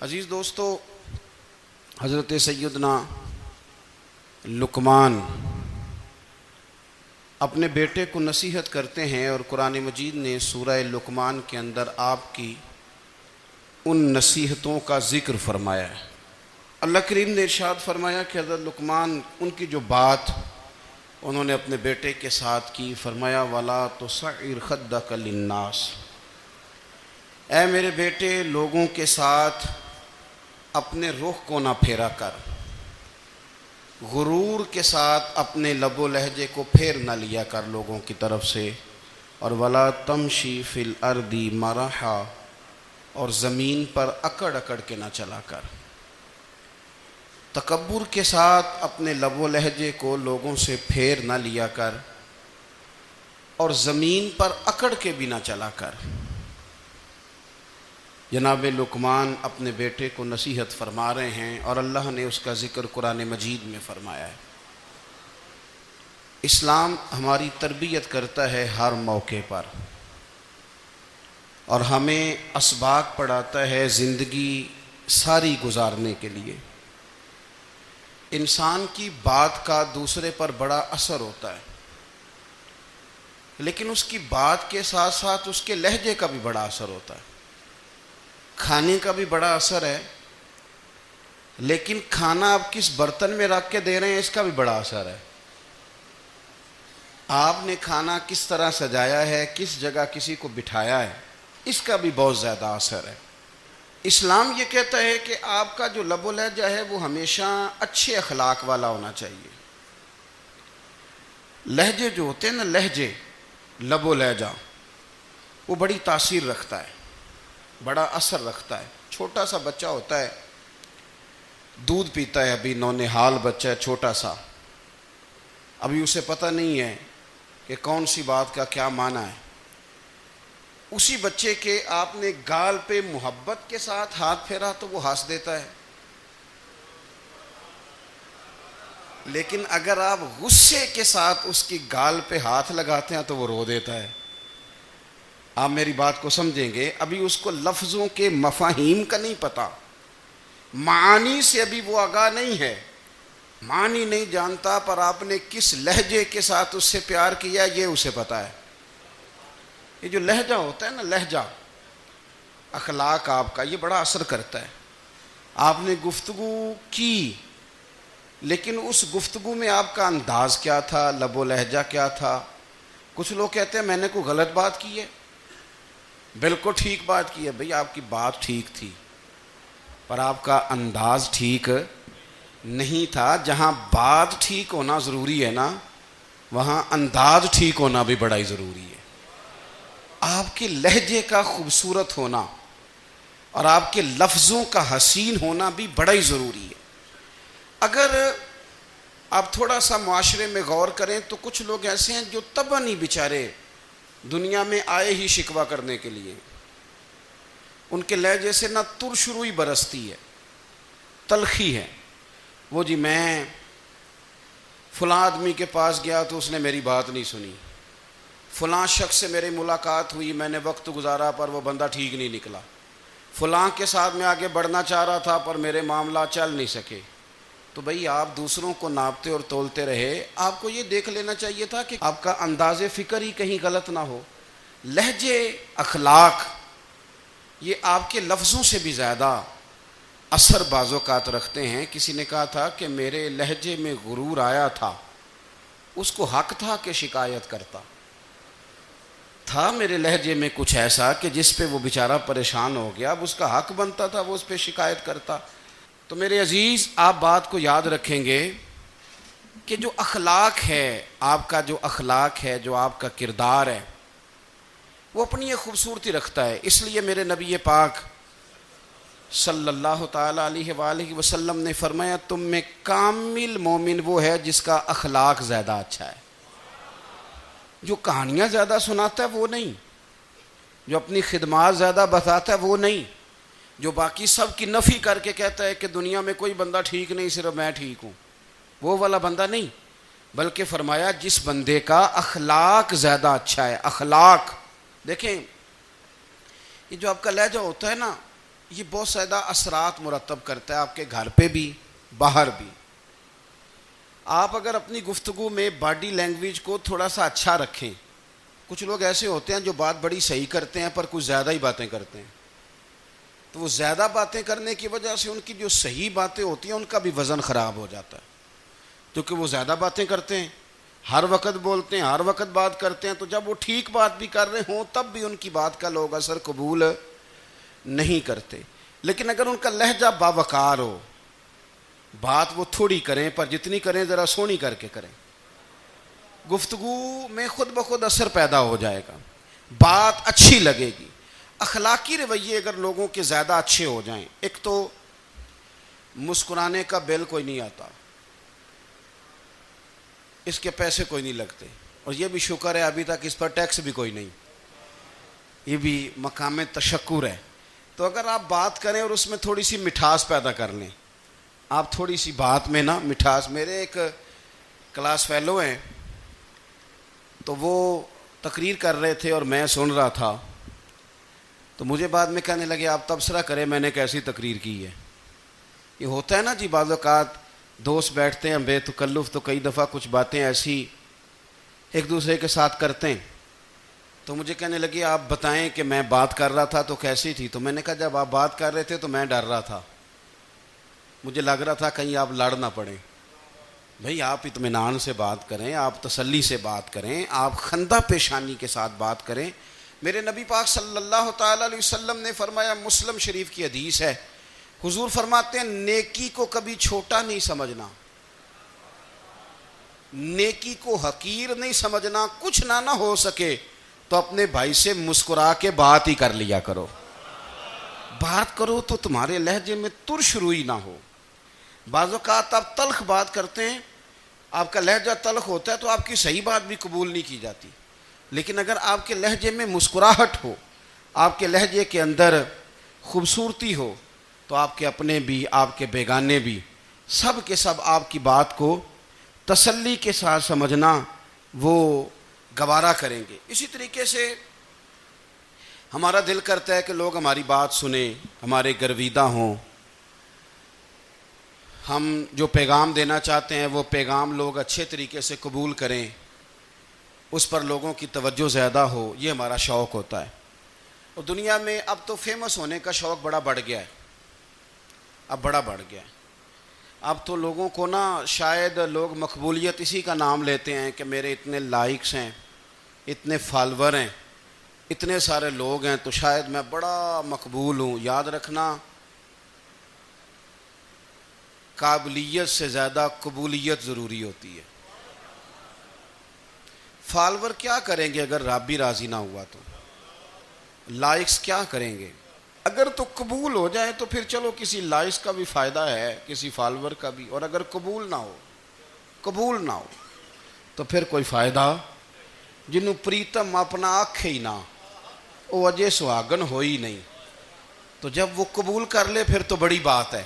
عزیز دوستو، حضرت سیدنا لقمان اپنے بیٹے کو نصیحت کرتے ہیں، اور قرآن مجید نے سورہ لقمان کے اندر آپ کی ان نصیحتوں کا ذکر فرمایا ہے۔ اللہ کریم نے ارشاد فرمایا کہ حضرت لقمان ان کی جو بات انہوں نے اپنے بیٹے کے ساتھ کی، فرمایا وَلَا تُصَعِّرْ خَدَّكَ لِلنَّاسِ، اے میرے بیٹے لوگوں کے ساتھ اپنے رخ کو نہ پھیرا کر، غرور کے ساتھ اپنے لب و لہجے کو پھیر نہ لیا کر لوگوں کی طرف سے، اور وَلَا تَمْشِي فِي الْأَرْضِ مَرَحًا، اور زمین پر اکڑ اکڑ کے نہ چلا کر۔ تکبر کے ساتھ اپنے لب و لہجے کو لوگوں سے پھیر نہ لیا کر، اور زمین پر اکڑ کے بھی نہ چلا کر۔ جناب لقمان اپنے بیٹے کو نصیحت فرما رہے ہیں، اور اللہ نے اس کا ذکر قرآن مجید میں فرمایا ہے۔ اسلام ہماری تربیت کرتا ہے ہر موقع پر، اور ہمیں اسباق پڑھاتا ہے زندگی ساری گزارنے کے لیے۔ انسان کی بات کا دوسرے پر بڑا اثر ہوتا ہے، لیکن اس کی بات کے ساتھ ساتھ اس کے لہجے کا بھی بڑا اثر ہوتا ہے۔ کھانے کا بھی بڑا اثر ہے، لیکن کھانا آپ کس برتن میں رکھ کے دے رہے ہیں اس کا بھی بڑا اثر ہے۔ آپ نے کھانا کس طرح سجایا ہے، کس جگہ کسی کو بٹھایا ہے، اس کا بھی بہت زیادہ اثر ہے۔ اسلام یہ کہتا ہے کہ آپ کا جو لب و لہجہ ہے وہ ہمیشہ اچھے اخلاق والا ہونا چاہیے۔ لہجے جو ہوتے ہیں نا، لہجے، لب و لہجہ، وہ بڑی تاثیر رکھتا ہے، بڑا اثر رکھتا ہے۔ چھوٹا سا بچہ ہوتا ہے، دودھ پیتا ہے، ابھی نونہال بچہ ہے چھوٹا سا، ابھی اسے پتہ نہیں ہے کہ کون سی بات کا کیا معنی ہے۔ اسی بچے کے آپ نے گال پہ محبت کے ساتھ ہاتھ پھیرا تو وہ ہنس دیتا ہے، لیکن اگر آپ غصے کے ساتھ اس کی گال پہ ہاتھ لگاتے ہیں تو وہ رو دیتا ہے۔ آپ میری بات کو سمجھیں گے، ابھی اس کو لفظوں کے مفاہیم کا نہیں پتہ، معانی سے ابھی وہ آگاہ نہیں ہے، معنی نہیں جانتا، پر آپ نے کس لہجے کے ساتھ اس سے پیار کیا یہ اسے پتہ ہے۔ یہ جو لہجہ ہوتا ہے نا، لہجہ، اخلاق آپ کا، یہ بڑا اثر کرتا ہے۔ آپ نے گفتگو کی، لیکن اس گفتگو میں آپ کا انداز کیا تھا، لب و لہجہ کیا تھا۔ کچھ لوگ کہتے ہیں میں نے کوئی غلط بات کی ہے، بالکل ٹھیک بات کی ہے۔ بھئی آپ کی بات ٹھیک تھی، پر آپ کا انداز ٹھیک نہیں تھا۔ جہاں بات ٹھیک ہونا ضروری ہے نا، وہاں انداز ٹھیک ہونا بھی بڑا ہی ضروری ہے۔ آپ کے لہجے کا خوبصورت ہونا اور آپ کے لفظوں کا حسین ہونا بھی بڑا ہی ضروری ہے۔ اگر آپ تھوڑا سا معاشرے میں غور کریں تو کچھ لوگ ایسے ہیں جو طبعاً ہی بیچارے دنیا میں آئے ہی شکوہ کرنے کے لیے، ان کے لہجے سے نہ ترش روئی برستی ہے، تلخی ہے۔ وہ جی میں فلاں آدمی کے پاس گیا تو اس نے میری بات نہیں سنی، فلاں شخص سے میری ملاقات ہوئی، میں نے وقت گزارا پر وہ بندہ ٹھیک نہیں نکلا، فلاں کے ساتھ میں آگے بڑھنا چاہ رہا تھا پر میرے معاملات چل نہیں سکے۔ تو بھئی آپ دوسروں کو ناپتے اور تولتے رہے، آپ کو یہ دیکھ لینا چاہیے تھا کہ آپ کا انداز فکر ہی کہیں غلط نہ ہو۔ لہجے، اخلاق، یہ آپ کے لفظوں سے بھی زیادہ اثر بعض اوقات رکھتے ہیں۔ کسی نے کہا تھا کہ میرے لہجے میں غرور آیا تھا، اس کو حق تھا کہ شکایت کرتا تھا، میرے لہجے میں کچھ ایسا کہ جس پہ وہ بیچارہ پریشان ہو گیا، اب اس کا حق بنتا تھا وہ اس پہ شکایت کرتا۔ تو میرے عزیز، آپ بات کو یاد رکھیں گے کہ جو اخلاق ہے، آپ کا جو اخلاق ہے، جو آپ کا کردار ہے، وہ اپنی ایک خوبصورتی رکھتا ہے۔ اس لیے میرے نبی پاک صلی اللہ تعالیٰ علیہ وآلہ وسلم نے فرمایا تم میں کامل مومن وہ ہے جس کا اخلاق زیادہ اچھا ہے۔ جو کہانیاں زیادہ سناتا ہے وہ نہیں، جو اپنی خدمات زیادہ بتاتا ہے وہ نہیں، جو باقی سب کی نفی کر کے کہتا ہے کہ دنیا میں کوئی بندہ ٹھیک نہیں، صرف میں ٹھیک ہوں، وہ والا بندہ نہیں، بلکہ فرمایا جس بندے کا اخلاق زیادہ اچھا ہے۔ اخلاق دیکھیں، یہ جو آپ کا لہجہ ہوتا ہے نا، یہ بہت زیادہ اثرات مرتب کرتا ہے آپ کے گھر پہ بھی باہر بھی. آپ اگر اپنی گفتگو میں باڈی لینگویج کو تھوڑا سا اچھا رکھیں. کچھ لوگ ایسے ہوتے ہیں جو بات بڑی صحیح کرتے ہیں پر کچھ زیادہ ہی باتیں کرتے ہیں, تو وہ زیادہ باتیں کرنے کی وجہ سے ان کی جو صحیح باتیں ہوتی ہیں ان کا بھی وزن خراب ہو جاتا ہے, کیونکہ وہ زیادہ باتیں کرتے ہیں, ہر وقت بولتے ہیں, ہر وقت بات کرتے ہیں. تو جب وہ ٹھیک بات بھی کر رہے ہوں تب بھی ان کی بات کا لوگ اثر قبول نہیں کرتے. لیکن اگر ان کا لہجہ باوقار ہو, بات وہ تھوڑی کریں پر جتنی کریں ذرا سونی کر کے کریں, گفتگو میں خود بخود اثر پیدا ہو جائے گا, بات اچھی لگے گی. اخلاقی رویے اگر لوگوں کے زیادہ اچھے ہو جائیں, ایک تو مسکرانے کا بل کوئی نہیں آتا, اس کے پیسے کوئی نہیں لگتے, اور یہ بھی شکر ہے ابھی تک اس پر ٹیکس بھی کوئی نہیں, یہ بھی مقام تشکر ہے. تو اگر آپ بات کریں اور اس میں تھوڑی سی مٹھاس پیدا کر لیں, آپ تھوڑی سی بات میں نا مٹھاس. میرے ایک کلاس فیلو ہیں, تو وہ تقریر کر رہے تھے اور میں سن رہا تھا, تو مجھے بعد میں کہنے لگے آپ تبصرہ کریں میں نے کیسی تقریر کی ہے. یہ ہوتا ہے نا جی, بعض اوقات دوست بیٹھتے ہیں بے تکلف تو کئی دفعہ کچھ باتیں ایسی ایک دوسرے کے ساتھ کرتے ہیں. تو مجھے کہنے لگے آپ بتائیں کہ میں بات کر رہا تھا تو کیسی تھی. تو میں نے کہا جب آپ بات کر رہے تھے تو میں ڈر رہا تھا, مجھے لگ رہا تھا کہیں آپ لڑ نہ پڑیں. بھئی آپ اطمینان سے بات کریں, آپ تسلی سے بات کریں, آپ خندہ پیشانی کے ساتھ بات کریں. میرے نبی پاک صلی اللہ تعالی علیہ وسلم نے فرمایا, مسلم شریف کی حدیث ہے, حضور فرماتے ہیں نیکی کو کبھی چھوٹا نہیں سمجھنا, نیکی کو حقیر نہیں سمجھنا. کچھ نہ ہو سکے تو اپنے بھائی سے مسکرا کے بات ہی کر لیا کرو, بات کرو تو تمہارے لہجے میں ترش روئی نہ ہو. بعض اوقات آپ تلخ بات کرتے ہیں, آپ کا لہجہ تلخ ہوتا ہے تو آپ کی صحیح بات بھی قبول نہیں کی جاتی. لیکن اگر آپ کے لہجے میں مسکراہٹ ہو, آپ کے لہجے کے اندر خوبصورتی ہو, تو آپ کے اپنے بھی آپ کے بیگانے بھی سب کے سب آپ کی بات کو تسلی کے ساتھ سمجھنا وہ گوارا کریں گے. اسی طریقے سے ہمارا دل کرتا ہے کہ لوگ ہماری بات سنیں, ہمارے گرویدہ ہوں, ہم جو پیغام دینا چاہتے ہیں وہ پیغام لوگ اچھے طریقے سے قبول کریں, اس پر لوگوں کی توجہ زیادہ ہو, یہ ہمارا شوق ہوتا ہے. اور دنیا میں اب تو فیمس ہونے کا شوق بڑا بڑھ گیا ہے, اب بڑا بڑھ گیا ہے. اب تو لوگوں کو نا شاید لوگ مقبولیت اسی کا نام لیتے ہیں کہ میرے اتنے لائکس ہیں, اتنے فالور ہیں, اتنے سارے لوگ ہیں تو شاید میں بڑا مقبول ہوں. یاد رکھنا, قابلیت سے زیادہ قبولیت ضروری ہوتی ہے. فالور کیا کریں گے اگر رب بھی راضی نہ ہوا تو, لائکس کیا کریں گے. اگر تو قبول ہو جائے تو پھر چلو کسی لائکس کا بھی فائدہ ہے, کسی فالور کا بھی. اور اگر قبول نہ ہو تو پھر کوئی فائدہ. جنوں پریتم اپنا آنکھ ہی نہ, وہ اجے سہاگن ہو ہی نہیں. تو جب وہ قبول کر لے پھر تو بڑی بات ہے,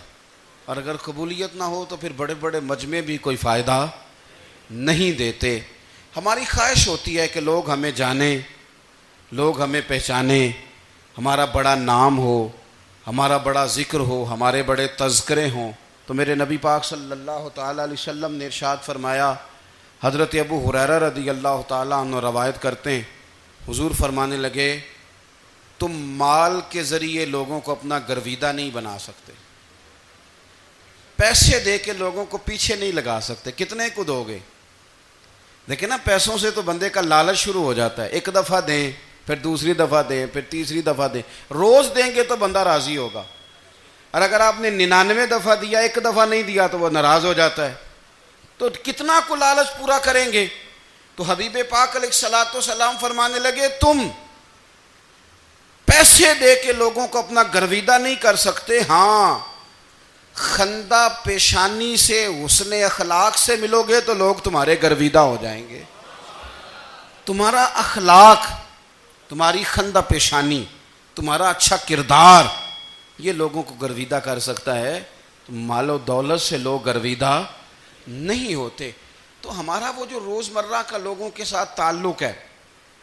اور اگر قبولیت نہ ہو تو پھر بڑے بڑے مجمع بھی کوئی فائدہ نہیں دیتے. ہماری خواہش ہوتی ہے کہ لوگ ہمیں جانیں, لوگ ہمیں پہچانیں, ہمارا بڑا نام ہو, ہمارا بڑا ذکر ہو, ہمارے بڑے تذکرے ہوں. تو میرے نبی پاک صلی اللہ تعالی علیہ وسلم نے ارشاد فرمایا, حضرت ابو ہریرہ رضی اللہ تعالیٰ عنہ روایت کرتے ہیں, حضور فرمانے لگے تم مال کے ذریعے لوگوں کو اپنا گرویدہ نہیں بنا سکتے, پیسے دے کے لوگوں کو پیچھے نہیں لگا سکتے. کتنے کو دو گے؟ دیکھیں نا, پیسوں سے تو بندے کا لالچ شروع ہو جاتا ہے. ایک دفعہ دیں, پھر دوسری دفعہ دیں, پھر تیسری دفعہ دیں. روز دیں گے تو بندہ راضی ہوگا, اور اگر آپ نے 99 دفعہ دیا, ایک دفعہ نہیں دیا تو وہ ناراض ہو جاتا ہے. تو کتنا کو لالچ پورا کریں گے. تو حبیب پاک علیہ الصلوۃ والسلام فرمانے لگے تم پیسے دے کے لوگوں کو اپنا گرویدہ نہیں کر سکتے, ہاں خندہ پیشانی سے, حسن اخلاق سے ملو گے تو لوگ تمہارے گرویدہ ہو جائیں گے. تمہارا اخلاق, تمہاری خندہ پیشانی, تمہارا اچھا کردار, یہ لوگوں کو گرویدہ کر سکتا ہے. تو مال و دولت سے لوگ گرویدہ نہیں ہوتے. تو ہمارا وہ جو روزمرہ کا لوگوں کے ساتھ تعلق ہے,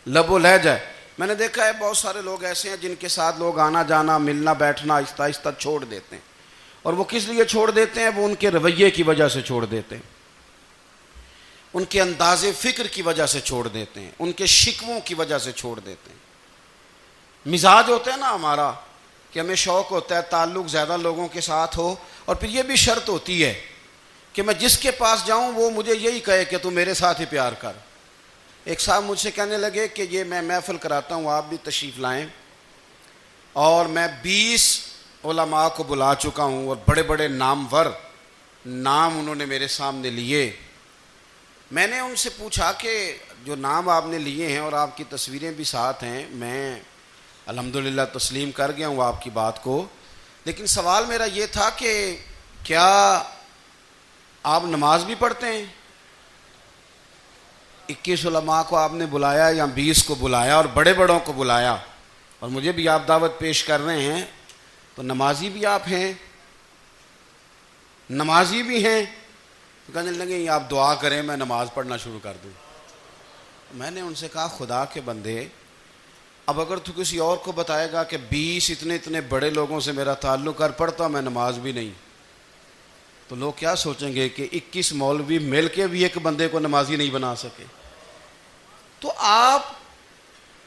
لب و لہجہ ہے, میں نے دیکھا ہے بہت سارے لوگ ایسے ہیں جن کے ساتھ لوگ آنا جانا ملنا بیٹھنا آہستہ آہستہ چھوڑ دیتے ہیں، اور وہ کس لیے چھوڑ دیتے ہیں؟ وہ ان کے رویے کی وجہ سے چھوڑ دیتے ہیں، ان کے انداز فکر کی وجہ سے چھوڑ دیتے ہیں، ان کے شکووں کی وجہ سے چھوڑ دیتے ہیں۔ مزاج ہوتا ہے نا ہمارا کہ ہمیں شوق ہوتا ہے تعلق زیادہ لوگوں کے ساتھ ہو، اور پھر یہ بھی شرط ہوتی ہے کہ میں جس کے پاس جاؤں وہ مجھے یہی کہے کہ تو میرے ساتھ ہی پیار کر۔ ایک صاحب مجھ سے کہنے لگے کہ یہ میں محفل کراتا ہوں، آپ بھی تشریف لائیں، اور میں 20 علماء کو بلا چکا ہوں اور بڑے بڑے نامور نام انہوں نے میرے سامنے لیے۔ میں نے ان سے پوچھا کہ جو نام آپ نے لیے ہیں اور آپ کی تصویریں بھی ساتھ ہیں، میں الحمدللہ تسلیم کر گیا ہوں آپ کی بات کو، لیکن سوال میرا یہ تھا کہ کیا آپ نماز بھی پڑھتے ہیں؟ 21 علماء کو آپ نے بلایا یا 20 کو بلایا اور بڑے بڑوں کو بلایا، اور مجھے بھی آپ دعوت پیش کر رہے ہیں، تو نمازی بھی آپ ہیں؟ نمازی بھی ہیں؟ کہنے لگے آپ دعا کریں میں نماز پڑھنا شروع کر دوں۔ میں نے ان سے کہا خدا کے بندے، اب اگر تو کسی اور کو بتائے گا کہ 20 اتنے بڑے لوگوں سے میرا تعلق کر پڑتا میں نماز بھی نہیں، تو لوگ کیا سوچیں گے کہ 21 مولوی مل کے بھی ایک بندے کو نمازی نہیں بنا سکے۔ تو آپ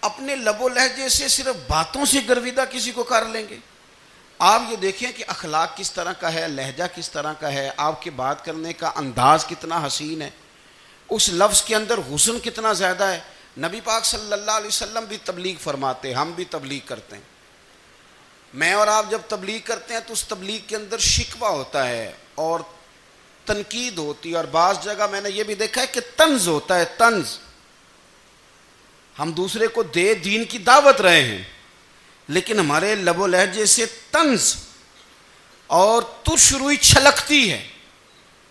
اپنے لب و لہجے سے صرف باتوں سے گرویدہ کسی کو کر لیں گے؟ آپ یہ دیکھیں کہ اخلاق کس طرح کا ہے، لہجہ کس طرح کا ہے، آپ کے بات کرنے کا انداز کتنا حسین ہے، اس لفظ کے اندر حسن کتنا زیادہ ہے۔ نبی پاک صلی اللہ علیہ وسلم بھی تبلیغ فرماتے، ہم بھی تبلیغ کرتے ہیں۔ میں اور آپ جب تبلیغ کرتے ہیں تو اس تبلیغ کے اندر شکوہ ہوتا ہے اور تنقید ہوتی ہے، اور بعض جگہ میں نے یہ بھی دیکھا ہے کہ طنز ہوتا ہے، طنز۔ ہم دوسرے کو دین کی دعوت رہے ہیں، لیکن ہمارے لب و لہجے سے طنز اور تش روئی چھلکتی ہے۔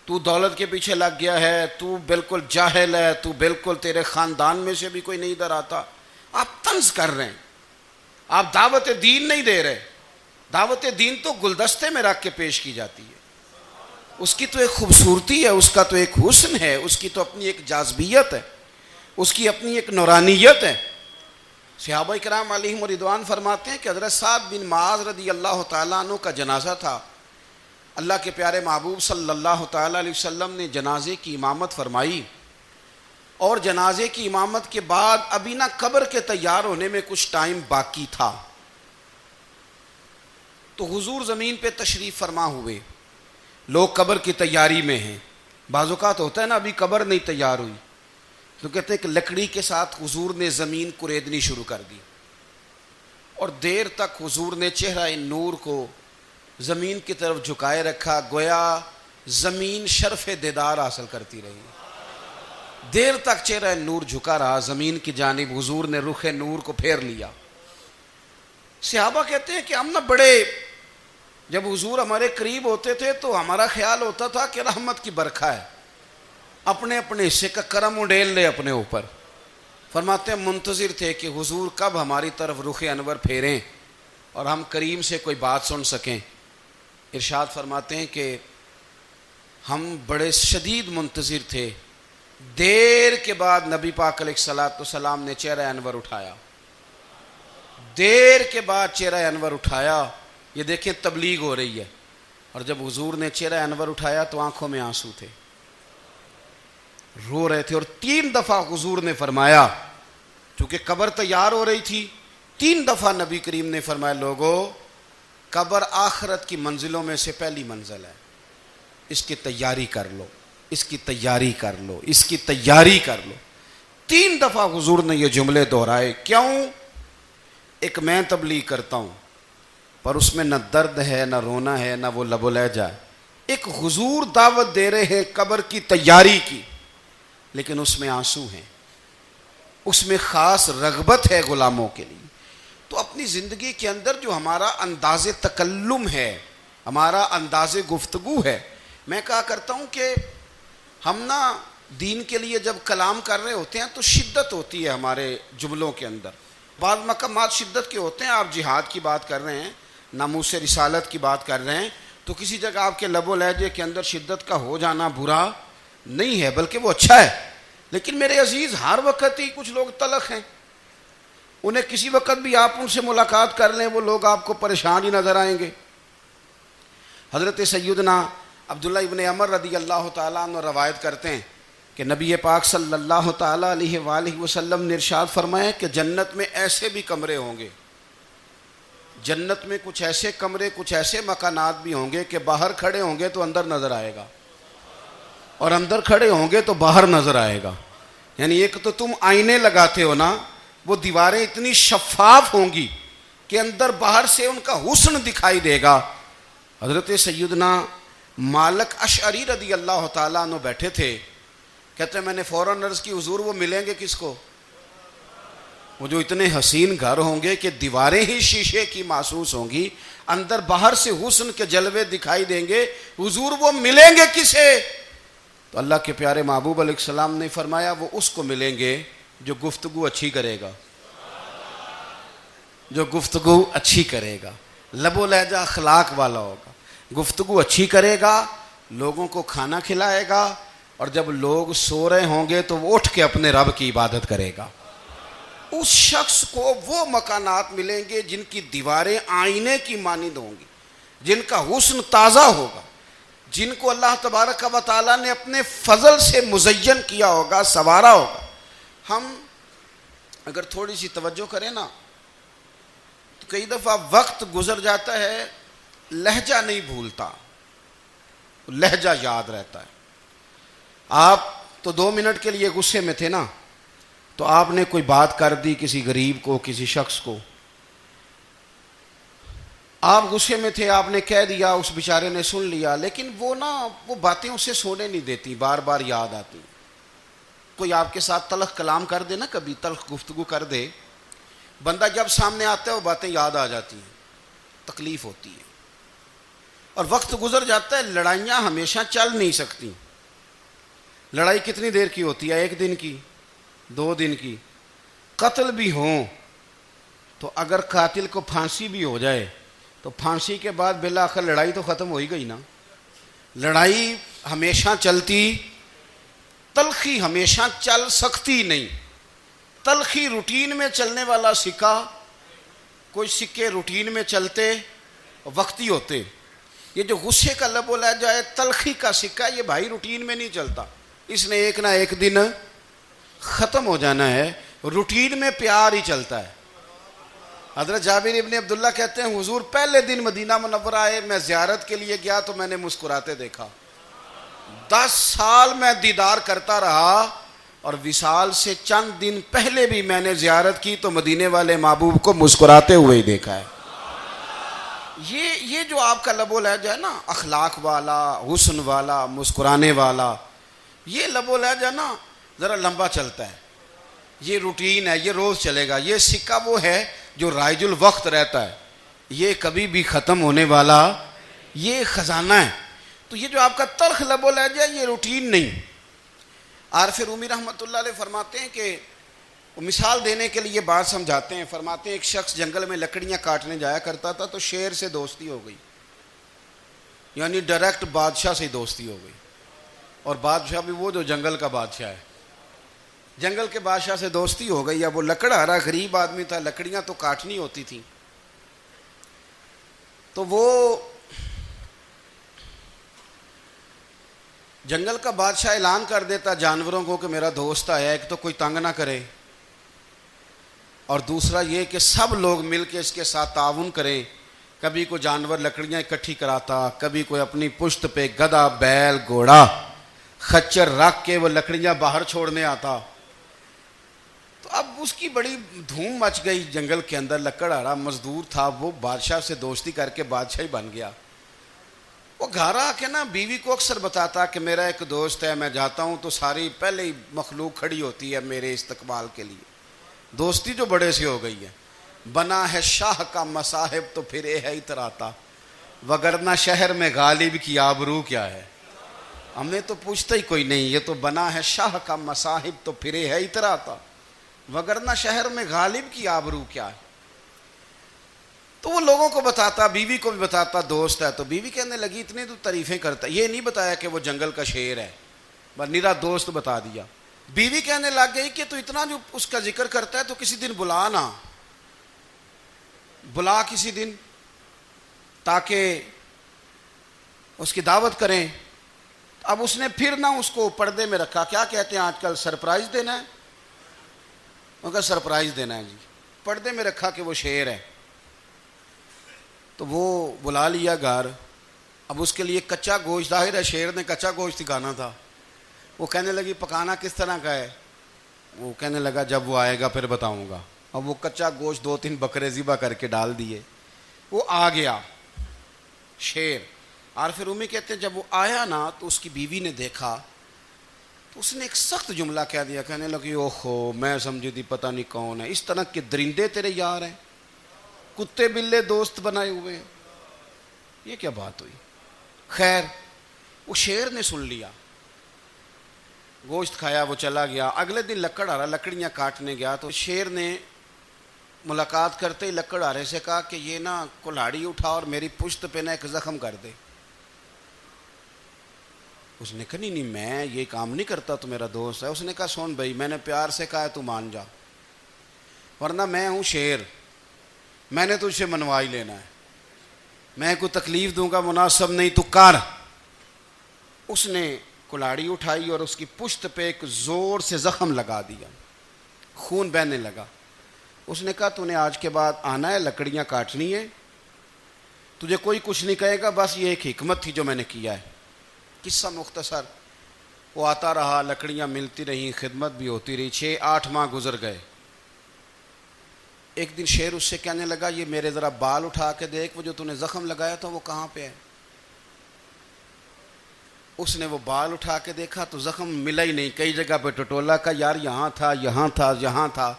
تو دولت کے پیچھے لگ گیا ہے، تو بالکل جاہل ہے، تو بالکل تیرے خاندان میں سے بھی کوئی نہیں ادھر آتا۔ آپ طنز کر رہے ہیں، آپ دعوت دین نہیں دے رہے۔ دعوت دین تو گلدستے میں رکھ کے پیش کی جاتی ہے، اس کی تو ایک خوبصورتی ہے، اس کا تو ایک حسن ہے، اس کی تو اپنی ایک جاذبیت ہے، اس کی اپنی ایک نورانیت ہے۔ صحابہ کرام علیہم رضوان فرماتے ہیں کہ حضرت سعد بن معاذ رضی اللہ تعالیٰ عنہ کا جنازہ تھا، اللہ کے پیارے محبوب صلی اللہ تعالیٰ علیہ وسلم نے جنازے کی امامت فرمائی، اور جنازے کی امامت کے بعد ابھی نہ قبر کے تیار ہونے میں کچھ ٹائم باقی تھا، تو حضور زمین پہ تشریف فرما ہوئے، لوگ قبر کی تیاری میں ہیں۔ بعض اوقات ہوتا ہے نا ابھی قبر نہیں تیار ہوئی، تو کہتے ہیں کہ لکڑی کے ساتھ حضور نے زمین کریدنی شروع کر دی، اور دیر تک حضور نے چہرہ نور کو زمین کی طرف جھکائے رکھا، گویا زمین شرف دیدار حاصل کرتی رہی۔ دیر تک چہرہ نور جھکا رہا زمین کی جانب، حضور نے رخ نور کو پھیر لیا۔ صحابہ کہتے ہیں کہ ہم نہ بڑے، جب حضور ہمارے قریب ہوتے تھے تو ہمارا خیال ہوتا تھا کہ رحمت کی برکھا ہے، اپنے اپنے حصے کا کرم اڈیل لے اپنے اوپر۔ فرماتے ہیں منتظر تھے کہ حضور کب ہماری طرف رخ انور پھیریں اور ہم کریم سے کوئی بات سن سکیں۔ ارشاد فرماتے ہیں کہ ہم بڑے شدید منتظر تھے، دیر کے بعد نبی پاک علیہ الصلوۃ والسلام نے چہرہ انور اٹھایا، دیر کے بعد چہرہ انور اٹھایا۔ یہ دیکھیں تبلیغ ہو رہی ہے، اور جب حضور نے چہرہ انور اٹھایا تو آنکھوں میں آنسو تھے، رو رہے تھے، اور 3 دفعہ حضور نے فرمایا، چونکہ قبر تیار ہو رہی تھی، 3 دفعہ نبی کریم نے فرمایا لوگو قبر آخرت کی منزلوں میں سے پہلی منزل ہے، اس کی تیاری کر لو، اس کی تیاری کر لو، اس کی تیاری کر لو۔ 3 دفعہ حضور نے یہ جملے دہرائے۔ کیوں؟ ایک میں تبلیغ کرتا ہوں پر اس میں نہ درد ہے، نہ رونا ہے، نہ وہ لب و لہجہ ہے۔ ایک حضور دعوت دے رہے ہیں قبر کی تیاری کی، لیکن اس میں آنسو ہیں، اس میں خاص رغبت ہے غلاموں کے لیے۔ تو اپنی زندگی کے اندر جو ہمارا انداز تکلم ہے، ہمارا انداز گفتگو ہے، میں کہا کرتا ہوں کہ ہم نا دین کے لیے جب کلام کر رہے ہوتے ہیں تو شدت ہوتی ہے ہمارے جملوں کے اندر، بعض مقامات شدت کے ہوتے ہیں۔ آپ جہاد کی بات کر رہے ہیں، ناموس رسالت کی بات کر رہے ہیں، تو کسی جگہ آپ کے لب و لہجے کے اندر شدت کا ہو جانا برا نہیں ہے، بلکہ وہ اچھا ہے۔ لیکن میرے عزیز ہر وقت ہی کچھ لوگ تلخ ہیں، انہیں کسی وقت بھی آپ ان سے ملاقات کر لیں وہ لوگ آپ کو پریشان ہی نظر آئیں گے۔ حضرت سیدنا عبداللہ ابن عمر رضی اللہ تعالیٰ عنہ روایت کرتے ہیں کہ نبی پاک صلی اللہ تعالیٰ علیہ وآلہ وسلم نے ارشاد فرمایا کہ جنت میں ایسے بھی کمرے ہوں گے، جنت میں کچھ ایسے کمرے، کچھ ایسے مکانات بھی ہوں گے کہ باہر کھڑے ہوں گے تو اندر نظر آئے گا، اور اندر کھڑے ہوں گے تو باہر نظر آئے گا۔ یعنی ایک تو تم آئینے لگاتے ہو نا، وہ دیواریں اتنی شفاف ہوں گی کہ اندر باہر سے ان کا حسن دکھائی دے گا۔ حضرت سیدنا مالک اشعری رضی اللہ تعالیٰ عنہ بیٹھے تھے، کہتے ہیں میں نے فوراً عرض کی حضور وہ ملیں گے کس کو؟ وہ جو اتنے حسین گھر ہوں گے کہ دیواریں ہی شیشے کی محسوس ہوں گی، اندر باہر سے حسن کے جلوے دکھائی دیں گے، حضور وہ ملیں گے کسے؟ تو اللہ کے پیارے محبوب علیہ السلام نے فرمایا وہ اس کو ملیں گے جو گفتگو اچھی کرے گا، جو گفتگو اچھی کرے گا، لب و لہجہ اخلاق والا ہوگا، گفتگو اچھی کرے گا، لوگوں کو کھانا کھلائے گا، اور جب لوگ سو رہے ہوں گے تو وہ اٹھ کے اپنے رب کی عبادت کرے گا۔ اس شخص کو وہ مکانات ملیں گے جن کی دیواریں آئینے کی مانند ہوں گی، جن کا حسن تازہ ہوگا، جن کو اللہ تبارک و تعالیٰ نے اپنے فضل سے مزین کیا ہوگا، سنوارا ہوگا۔ ہم اگر تھوڑی سی توجہ کریں نا تو کئی دفعہ وقت گزر جاتا ہے، لہجہ نہیں بھولتا، لہجہ یاد رہتا ہے۔ آپ تو 2 منٹ کے لیے غصے میں تھے نا، تو آپ نے کوئی بات کر دی کسی غریب کو، کسی شخص کو، آپ غصے میں تھے، آپ نے کہہ دیا، اس بیچارے نے سن لیا، لیکن وہ باتیں اسے سونے نہیں دیتی، بار بار یاد آتی۔ کوئی آپ کے ساتھ تلخ کلام کر دے نا، کبھی تلخ گفتگو کر دے، بندہ جب سامنے آتا ہے وہ باتیں یاد آ جاتی ہیں، تکلیف ہوتی ہے، اور وقت گزر جاتا ہے۔ لڑائیاں ہمیشہ چل نہیں سکتی۔ لڑائی کتنی دیر کی ہوتی ہے؟ 1 دن کی، 2 دن کی۔ قتل بھی ہوں تو اگر قاتل کو پھانسی بھی ہو جائے تو پھانسی کے بعد بالآخر لڑائی تو ختم ہو ہی گئی نا۔ لڑائی ہمیشہ چلتی، تلخی ہمیشہ چل سکتی نہیں۔ تلخی روٹین میں چلنے والا سکہ، کوئی سکے روٹین میں چلتے وقتی ہوتے، یہ جو غصے کا لب و لہجہ ہے، تلخی کا سکہ، یہ بھائی روٹین میں نہیں چلتا، اس نے ایک نہ ایک دن ختم ہو جانا ہے۔ روٹین میں پیار ہی چلتا ہے۔ حضرت جابر ابن عبداللہ کہتے ہیں حضور پہلے دن مدینہ منورہ آئے، میں زیارت کے لیے گیا تو میں نے مسکراتے دیکھا۔ 10 سال میں دیدار کرتا رہا، اور وصال سے چند دن پہلے بھی میں نے زیارت کی تو مدینے والے محبوب کو مسکراتے ہوئے ہی دیکھا ہے۔ یہ جو آپ کا لب و لہجہ ہے نا، اخلاق والا، حسن والا، مسکرانے والا، یہ لب و لہجہ نا ذرا لمبا چلتا ہے، یہ روٹین ہے، یہ روز چلے گا۔ یہ سکہ وہ ہے جو رائج الوقت رہتا ہے، یہ کبھی بھی ختم ہونے والا یہ خزانہ ہے۔ تو یہ جو آپ کا تلخ لب و لہجہ ہے، یہ روٹین نہیں۔ عارف رومی رحمۃ اللہ علیہ فرماتے ہیں کہ وہ مثال دینے کے لیے بات سمجھاتے ہیں، فرماتے ہیں ایک شخص جنگل میں لکڑیاں کاٹنے جایا کرتا تھا تو شیر سے دوستی ہو گئی، یعنی ڈائریکٹ بادشاہ سے دوستی ہو گئی، اور بادشاہ بھی وہ جو جنگل کا بادشاہ ہے، جنگل کے بادشاہ سے دوستی ہو گئی۔ اب وہ لکڑہارا غریب آدمی تھا، لکڑیاں تو کاٹنی ہوتی تھیں، تو وہ جنگل کا بادشاہ اعلان کر دیتا جانوروں کو کہ میرا دوست آیا، ایک تو کوئی تنگ نہ کرے، اور دوسرا یہ کہ سب لوگ مل کے اس کے ساتھ تعاون کریں۔ کبھی کوئی جانور لکڑیاں اکٹھی کراتا، کبھی کوئی اپنی پشت پہ گدھا، بیل، گھوڑا، خچر رکھ کے وہ لکڑیاں باہر چھوڑنے آتا۔ تو اب اس کی بڑی دھوم مچ گئی جنگل کے اندر، لکڑہارا مزدور تھا، وہ بادشاہ سے دوستی کر کے بادشاہ ہی بن گیا۔ وہ گھر آ کے نا بیوی کو اکثر بتاتا کہ میرا ایک دوست ہے، میں جاتا ہوں تو ساری پہلے ہی مخلوق کھڑی ہوتی ہے میرے استقبال کے لیے۔ دوستی جو بڑے سے ہو گئی ہے، بنا ہے شاہ کا مصاحب تو پھر یہ ہے اتراتا، وگرنہ شہر میں غالب کی آبرو کیا ہے۔ ہم نے تو پوچھتا ہی کوئی نہیں، یہ تو بنا ہے شاہ کا مصاحب تو پھر یہ ہے اتراتا، وگرنہ شہر میں غالب کی آبرو کیا ہے۔ تو وہ لوگوں کو بتاتا، بیوی کو بھی بتاتا دوست ہے، تو بیوی کہنے لگی اتنی تو تعریفیں کرتا، یہ نہیں بتایا کہ وہ جنگل کا شیر ہے، بس نیرا دوست بتا دیا۔ بیوی کہنے لگ گئی کہ تو اتنا جو اس کا ذکر کرتا ہے تو کسی دن بلا نا، بلا کسی دن تاکہ اس کی دعوت کریں. اب اس نے پھر نہ اس کو پردے میں رکھا. کیا کہتے ہیں آج کل؟ سرپرائز دینا ہے. ان کا سرپرائز دینا ہے جی. پردے میں رکھا کہ وہ شیر ہے. تو وہ بلا لیا گھر. اب اس کے لیے کچا گوشت، ظاہر ہے شیر نے کچا گوشت سکھانا تھا. وہ کہنے لگی پکانا کس طرح کا ہے؟ وہ کہنے لگا جب وہ آئے گا پھر بتاؤں گا. اب وہ کچا گوشت 2-3 بکرے ذبح کر کے ڈال دیے. وہ آ گیا شیر. اور پھر امی کہتے ہیں جب وہ آیا نا تو اس کی بیوی نے دیکھا تو اس نے ایک سخت جملہ کہہ دیا. کہنے لگی اوہو میں سمجھی تھی پتہ نہیں کون ہے. اس طرح کے درندے تیرے یار ہیں، کتے بلے دوست بنائے ہوئے ہیں. یہ کیا بات ہوئی؟ خیر وہ شیر نے سن لیا، گوشت کھایا، وہ چلا گیا. اگلے دن لکڑ آ رہا، لکڑیاں کاٹنے گیا تو شیر نے ملاقات کرتے ہی لکڑ آرے سے کہا کہ یہ نا کلاڑی اٹھا اور میری پشت پہ نا ایک زخم کر دے. اس نے کہا نہیں میں یہ کام نہیں کرتا، تو میرا دوست ہے. اس نے کہا سن بھائی میں نے پیار سے کہا ہے تو مان جا، ورنہ میں ہوں شیر، میں نے تجھ سے منوا ہی لینا ہے. میں کوئی تکلیف دوں گا مناسب نہیں، تو کر. اس نے کلاڑی اٹھائی اور اس کی پشت پہ ایک زور سے زخم لگا دیا، خون بہنے لگا. اس نے کہا تو نے آج کے بعد آنا ہے، لکڑیاں کاٹنی ہے، تجھے کوئی کچھ نہیں کہے گا، بس یہ ایک حکمت تھی جو میں نے کیا ہے. قصہ مختصر. وہ آتا رہا، لکڑیاں ملتی رہیں، خدمت بھی ہوتی رہی. 6-8 ماہ گزر گئے. ایک دن شیر اس سے کہنے لگا یہ میرے ذرا بال اٹھا کے دیکھ، وہ جو تو نے زخم لگایا تھا وہ کہاں پہ ہے؟ اس نے وہ بال اٹھا کے دیکھا تو زخم ملا ہی نہیں. کئی جگہ پہ ٹٹولا کا یار یہاں تھا یہاں تھا یہاں تھا.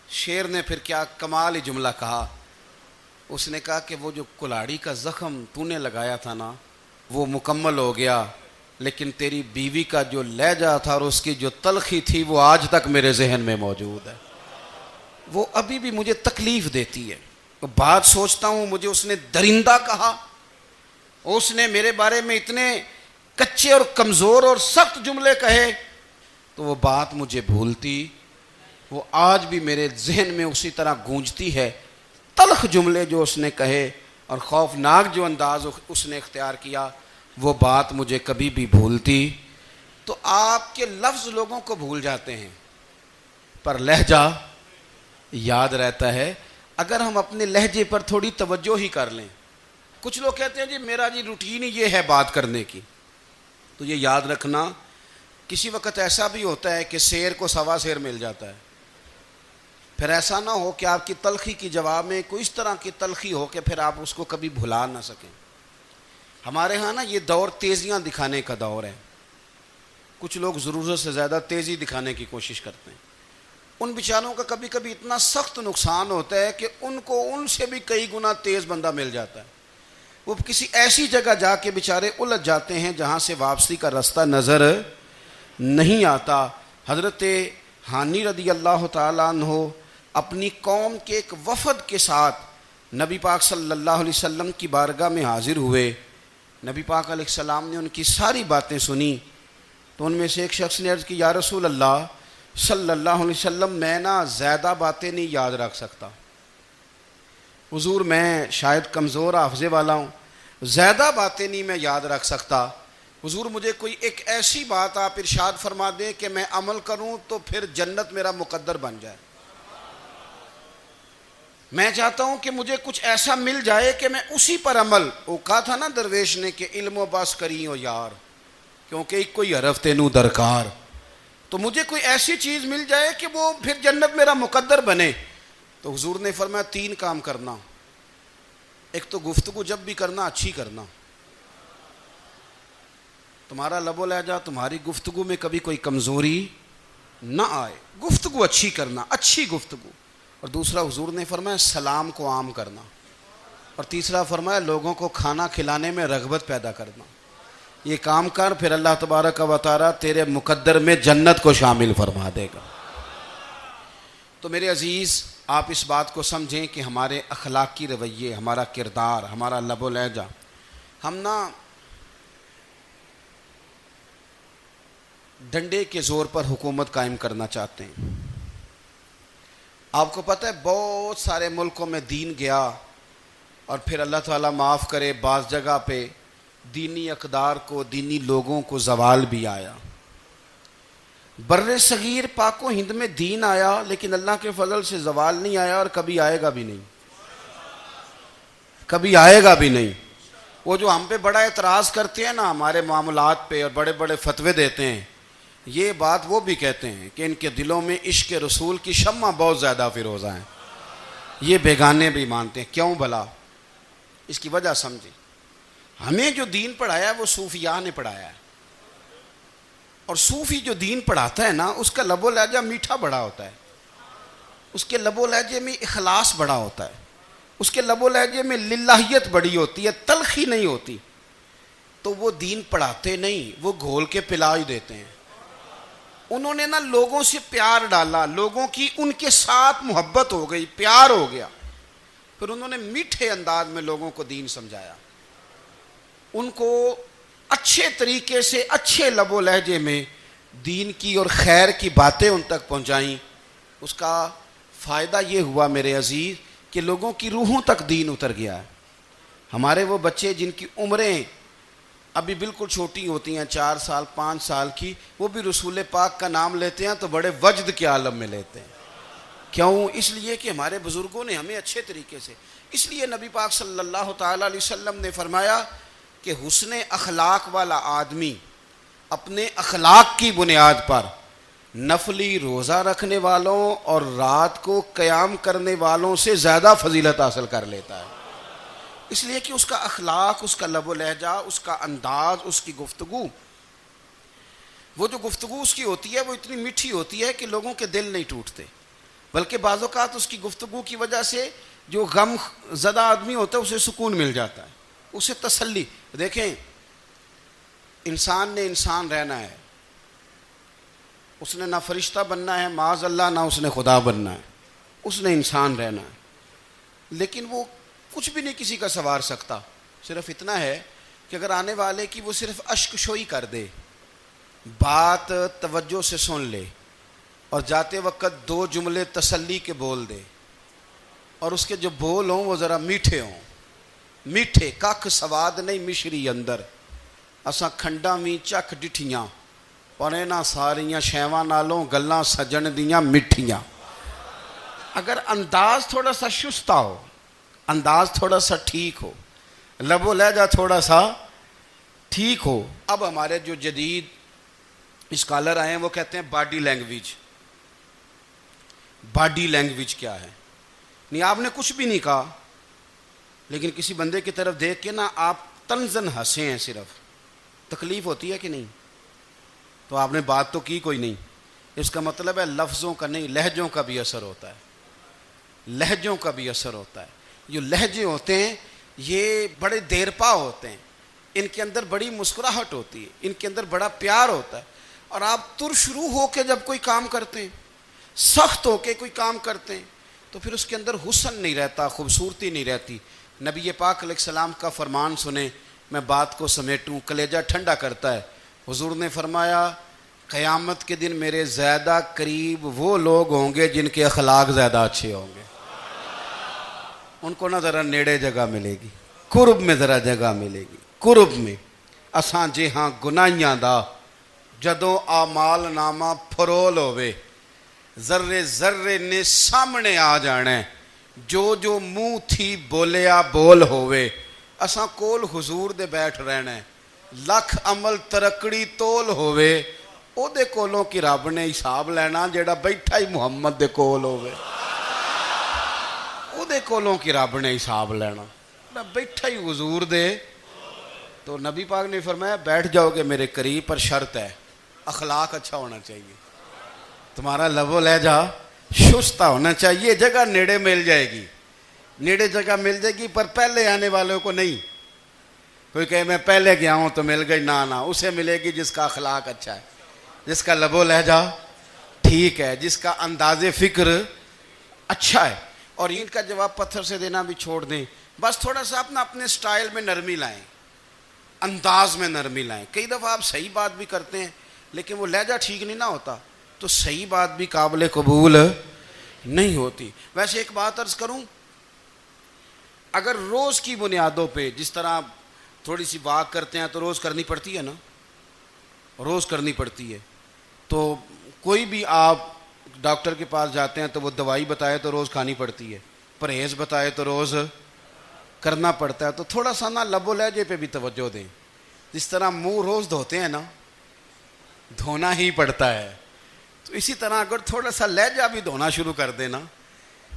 شیر نے پھر کیا کمال ہی جملہ کہا. اس نے کہا کہ وہ جو کلاڑی کا زخم تو نے لگایا تھا نا وہ مکمل ہو گیا، لیکن تیری بیوی کا جو لہجہ تھا اور اس کی جو تلخی تھی وہ آج تک میرے ذہن میں موجود ہے. وہ ابھی بھی مجھے تکلیف دیتی ہے. بات سوچتا ہوں مجھے اس نے درندہ کہا، اس نے میرے بارے میں اتنے کچے اور کمزور اور سخت جملے کہے، تو وہ بات مجھے بھولتی، وہ آج بھی میرے ذہن میں اسی طرح گونجتی ہے. تلخ جملے جو اس نے کہے اور خوفناک جو انداز اس نے اختیار کیا، وہ بات مجھے کبھی بھی بھولتی. تو آپ کے لفظ لوگوں کو بھول جاتے ہیں پر لہجہ یاد رہتا ہے اگر ہم اپنے لہجے پر تھوڑی توجہ ہی کر لیں. کچھ لوگ کہتے ہیں جی میرا جی روٹین ہی یہ ہے بات کرنے کی. تو یہ یاد رکھنا کسی وقت ایسا بھی ہوتا ہے کہ شیر کو سوا شیر مل جاتا ہے. پھر ایسا نہ ہو کہ آپ کی تلخی کی جواب میں کوئی اس طرح کی تلخی ہو کہ پھر آپ اس کو کبھی بھلا نہ سکیں. ہمارے ہاں نا یہ دور تیزیاں دکھانے کا دور ہے. کچھ لوگ ضرورت سے زیادہ تیزی دکھانے کی کوشش کرتے ہیں. ان بیچاروں کا کبھی کبھی اتنا سخت نقصان ہوتا ہے کہ ان کو ان سے بھی کئی گنا تیز بندہ مل جاتا ہے. وہ کسی ایسی جگہ جا کے بیچارے الجھ جاتے ہیں جہاں سے واپسی کا راستہ نظر نہیں آتا. حضرت حانی رضی اللہ تعالیٰ عنہ اپنی قوم کے ایک وفد کے ساتھ نبی پاک صلی اللہ علیہ وسلم کی بارگاہ میں حاضر ہوئے. نبی پاک علیہ السلام نے ان کی ساری باتیں سنی. تو ان میں سے ایک شخص نے عرض کی یا رسول اللہ صلی اللہ علیہ وسلم میں نا زیادہ باتیں نہیں یاد رکھ سکتا. حضور میں شاید کمزور حافظے والا ہوں، زیادہ باتیں نہیں میں یاد رکھ سکتا. حضور مجھے کوئی ایک ایسی بات آپ ارشاد فرما دیں کہ میں عمل کروں تو پھر جنت میرا مقدر بن جائے. میں چاہتا ہوں کہ مجھے کچھ ایسا مل جائے کہ میں اسی پر عمل. وہ کہا تھا نا درویش نے کہ علم و بس کری ہو یار کیونکہ ایک کوئی حرف تینوں درکار. تو مجھے کوئی ایسی چیز مل جائے کہ وہ پھر جنت میرا مقدر بنے. تو حضور نے فرمایا 3 کام کرنا. ایک تو گفتگو جب بھی کرنا اچھی کرنا. تمہارا لب و لہجہ تمہاری گفتگو میں کبھی کوئی کمزوری نہ آئے. گفتگو اچھی کرنا، اچھی گفتگو. اور دوسرا حضور نے فرمایا سلام کو عام کرنا. اور تیسرا فرمایا لوگوں کو کھانا کھلانے میں رغبت پیدا کرنا. یہ کام کر پھر اللہ تبارک و تعالی تیرے مقدر میں جنت کو شامل فرما دے گا. تو میرے عزیز آپ اس بات کو سمجھیں کہ ہمارے اخلاقی رویے، ہمارا کردار، ہمارا لب و لہجہ، ہم نا ڈنڈے کے زور پر حکومت قائم کرنا چاہتے ہیں. آپ کو پتہ ہے بہت سارے ملکوں میں دین گیا اور پھر اللہ تعالیٰ معاف کرے بعض جگہ پہ دینی اقدار کو، دینی لوگوں کو زوال بھی آیا۔ بر صغیر پاک و ہند میں دین آیا لیکن اللہ کے فضل سے زوال نہیں آیا اور کبھی آئے گا بھی نہیں، کبھی آئے گا بھی نہیں۔ وہ جو ہم پہ بڑا اعتراض کرتے ہیں نا ہمارے معاملات پہ اور بڑے بڑے فتوے دیتے ہیں، یہ بات وہ بھی کہتے ہیں کہ ان کے دلوں میں عشق رسول کی شمع بہت زیادہ فیروزہ ہیں، یہ بیگانے بھی مانتے ہیں۔ کیوں بھلا؟ اس کی وجہ سمجھیں، ہمیں جو دین پڑھایا ہے وہ صوفیاء نے پڑھایا ہے، اور صوفی جو دین پڑھاتا ہے نا اس کا لب و لہجہ میٹھا بڑا ہوتا ہے، اس کے لب و لہجے میں اخلاص بڑا ہوتا ہے، اس کے لب و لہجے میں للہیت بڑی ہوتی ہے، تلخی نہیں ہوتی۔ تو وہ دین پڑھاتے نہیں، وہ گھول کے پلا ہی دیتے ہیں۔ انہوں نے نا لوگوں سے پیار ڈالا، لوگوں کی ان کے ساتھ محبت ہو گئی، پیار ہو گیا، پھر انہوں نے میٹھے انداز میں لوگوں کو دین سمجھایا، ان کو اچھے طریقے سے اچھے لب و لہجے میں دین کی اور خیر کی باتیں ان تک پہنچائیں۔ اس کا فائدہ یہ ہوا میرے عزیز کہ لوگوں کی روحوں تک دین اتر گیا ہے۔ ہمارے وہ بچے جن کی عمریں ابھی بالکل چھوٹی ہوتی ہیں، 4 سال 5 سال کی، وہ بھی رسول پاک کا نام لیتے ہیں تو بڑے وجد کے عالم میں لیتے ہیں۔ کیوں؟ اس لیے کہ ہمارے بزرگوں نے ہمیں اچھے طریقے سے، اس لیے نبی پاک صلی اللہ تعالیٰ علیہ وسلم نے فرمایا کہ حسن اخلاق والا آدمی اپنے اخلاق کی بنیاد پر نفلی روزہ رکھنے والوں اور رات کو قیام کرنے والوں سے زیادہ فضیلت حاصل کر لیتا ہے، اس لیے کہ اس کا اخلاق، اس کا لب و لہجہ، اس کا انداز، اس کی گفتگو، وہ جو گفتگو اس کی ہوتی ہے وہ اتنی میٹھی ہوتی ہے کہ لوگوں کے دل نہیں ٹوٹتے، بلکہ بعض اوقات اس کی گفتگو کی وجہ سے جو غم زدہ آدمی ہوتا ہے اسے سکون مل جاتا ہے، اسے تسلی۔ دیکھیں، انسان نے انسان رہنا ہے، اس نے نہ فرشتہ بننا ہے معاذ اللہ، نہ اس نے خدا بننا ہے، اس نے انسان رہنا ہے، لیکن وہ کچھ بھی نہیں کسی کا سنوار سکتا، صرف اتنا ہے کہ اگر آنے والے کی وہ صرف اشک شوئی کر دے، بات توجہ سے سن لے اور جاتے وقت 2 جملے تسلی کے بول دے، اور اس کے جو بول ہوں وہ ذرا میٹھے ہوں، میٹھے، ککھ سواد نہیں مشری اندر، اساں کھنڈاں وی چکھ ڈٹھیاں پر انہاں ساریاں شیواں نالوں گلاں سجن دیاں مٹھیاں۔ اگر انداز تھوڑا سا شستہ ہو، انداز تھوڑا سا ٹھیک ہو، لب و لہجہ تھوڑا سا ٹھیک ہو۔ اب ہمارے جو جدید اسکالر آئے ہیں وہ کہتے ہیں باڈی لینگویج۔ باڈی لینگویج کیا ہے؟ نہیں، آپ نے کچھ بھی نہیں کہا لیکن کسی بندے کی طرف دیکھ کے نا آپ طنزاً ہنسے ہیں، صرف تکلیف ہوتی ہے کہ نہیں؟ تو آپ نے بات تو کی کوئی نہیں، اس کا مطلب ہے لفظوں کا نہیں، لہجوں کا بھی اثر ہوتا ہے، لہجوں کا بھی اثر ہوتا ہے۔ جو لہجے ہوتے ہیں یہ بڑے دیرپا ہوتے ہیں، ان کے اندر بڑی مسکراہٹ ہوتی ہے، ان کے اندر بڑا پیار ہوتا ہے، اور آپ ترشروح ہو کے جب کوئی کام کرتے ہیں، سخت ہو کے کوئی کام کرتے ہیں، تو پھر اس کے اندر حسن نہیں رہتا، خوبصورتی نہیں رہتی۔ نبی پاک علیہ السلام کا فرمان سنیں، میں بات کو سمیٹوں، کلیجہ ٹھنڈا کرتا ہے۔ حضور نے فرمایا قیامت کے دن میرے زیادہ قریب وہ لوگ ہوں گے جن کے اخلاق زیادہ اچھے ہوں گے، ان کو نہ ذرا نیڑے جگہ ملے گی، قرب میں ذرا جگہ ملے گی، قرب میں۔ اساں جے ہاں گناہیاں دا جدوں اعمال نامہ پھرول ہوئے، ذرے ذرے نے سامنے آ جانا ہے، جو جو منہ تھی بولیا بول ہوئے، اساں کول حضور دے بیٹھ رہنا ہے، لکھ عمل ترکڑی تول ہوئے، او دے کولوں کی رب نے حساب لینا جیڑا بیٹھا ہی محمد دے کول ہوئے، او دے کولوں کی رب نے حساب لینا، بیٹھا ہی حضور دے۔ تو نبی پاک نے فرمایا بیٹھ جاؤ گے میرے قریب، پر شرط ہے اخلاق اچھا ہونا چاہیے، تمہارا لب و لہجہ شستہ ہونا چاہیے، جگہ نیڑے مل جائے گی، نیڑے جگہ مل جائے گی، پر پہلے آنے والوں کو نہیں۔ کوئی کہے میں پہلے گیا ہوں تو مل گئی، نہ اسے ملے گی جس کا اخلاق اچھا ہے، جس کا لب و لہجہ ٹھیک ہے، جس کا انداز فکر اچھا ہے۔ اور ان کا جواب پتھر سے دینا بھی چھوڑ دیں، بس تھوڑا سا اپنے سٹائل میں نرمی لائیں، انداز میں نرمی لائیں۔ کئی دفعہ آپ صحیح بات بھی کرتے ہیں لیکن وہ لہجہ ٹھیک نہیں نہ ہوتا، تو صحیح بات بھی قابل قبول نہیں ہوتی۔ ویسے ایک بات عرض کروں، اگر روز کی بنیادوں پہ جس طرح تھوڑی سی واک کرتے ہیں تو روز کرنی پڑتی ہے نا، روز کرنی پڑتی ہے، تو کوئی بھی آپ ڈاکٹر کے پاس جاتے ہیں تو وہ دوائی بتائے تو روز کھانی پڑتی ہے، پرہیز بتائے تو روز کرنا پڑتا ہے، تو تھوڑا سا نا لب و لہجے پہ بھی توجہ دیں۔ جس طرح منہ روز دھوتے ہیں نا، دھونا ہی پڑتا ہے، تو اسی طرح اگر تھوڑا سا لہجہ بھی دھونا شروع کر دینا۔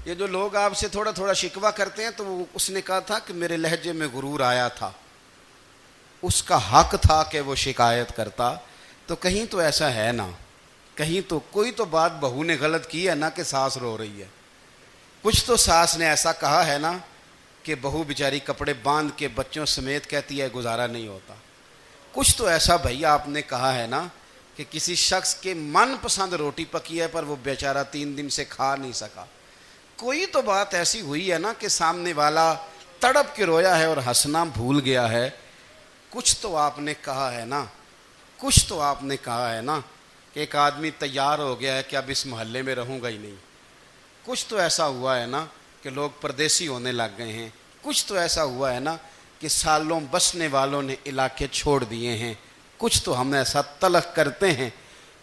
یہ جو لوگ آپ سے تھوڑا تھوڑا شکوہ کرتے ہیں، تو اس نے کہا تھا کہ میرے لہجے میں غرور آیا تھا، اس کا حق تھا کہ وہ شکایت کرتا، تو کہیں تو ایسا ہے نا، کہیں تو کوئی تو بات بہو نے غلط کی ہے نا کہ ساس رو رہی ہے، کچھ تو ساس نے ایسا کہا ہے نا کہ بہو بیچاری کپڑے باندھ کے بچوں سمیت کہتی ہے گزارا نہیں ہوتا، کچھ تو ایسا بھائی آپ نے کہا ہے نا کہ کسی شخص کے من پسند روٹی پکی ہے پر وہ بیچارہ 3 دن سے کھا نہیں سکا، کوئی تو بات ایسی ہوئی ہے نا کہ سامنے والا تڑپ کے رویا ہے اور ہنسنا بھول گیا ہے، کچھ تو آپ نے کہا ہے نا، کچھ تو آپ نے کہا ہے نا کہ ایک آدمی تیار ہو گیا ہے کہ اب اس محلے میں رہوں گا ہی نہیں، کچھ تو ایسا ہوا ہے نا کہ لوگ پردیسی ہونے لگ گئے ہیں، کچھ تو ایسا ہوا ہے نا کہ سالوں بسنے والوں نے علاقے چھوڑ دیے ہیں، کچھ تو ہم ایسا تلخ کرتے ہیں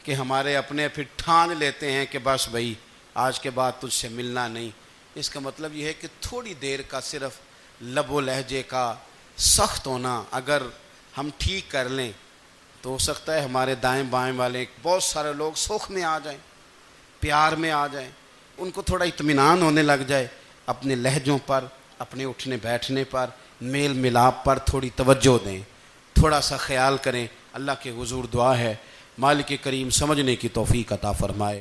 کہ ہمارے اپنے پھر ٹھان لیتے ہیں کہ بس بھائی آج کے بعد تجھ سے ملنا نہیں۔ اس کا مطلب یہ ہے کہ تھوڑی دیر کا صرف لب و لہجے کا سخت ہونا اگر ہم ٹھیک کر لیں تو ہو سکتا ہے ہمارے دائیں بائیں والے بہت سارے لوگ سکھ میں آ جائیں، پیار میں آ جائیں، ان کو تھوڑا اطمینان ہونے لگ جائے، اپنے لہجوں پر، اپنے اٹھنے بیٹھنے پر، میل ملاپ پر تھوڑی توجہ دیں، تھوڑا سا خیال کریں۔ اللہ کے حضور دعا ہے مالک کریم سمجھنے کی توفیق عطا فرمائے۔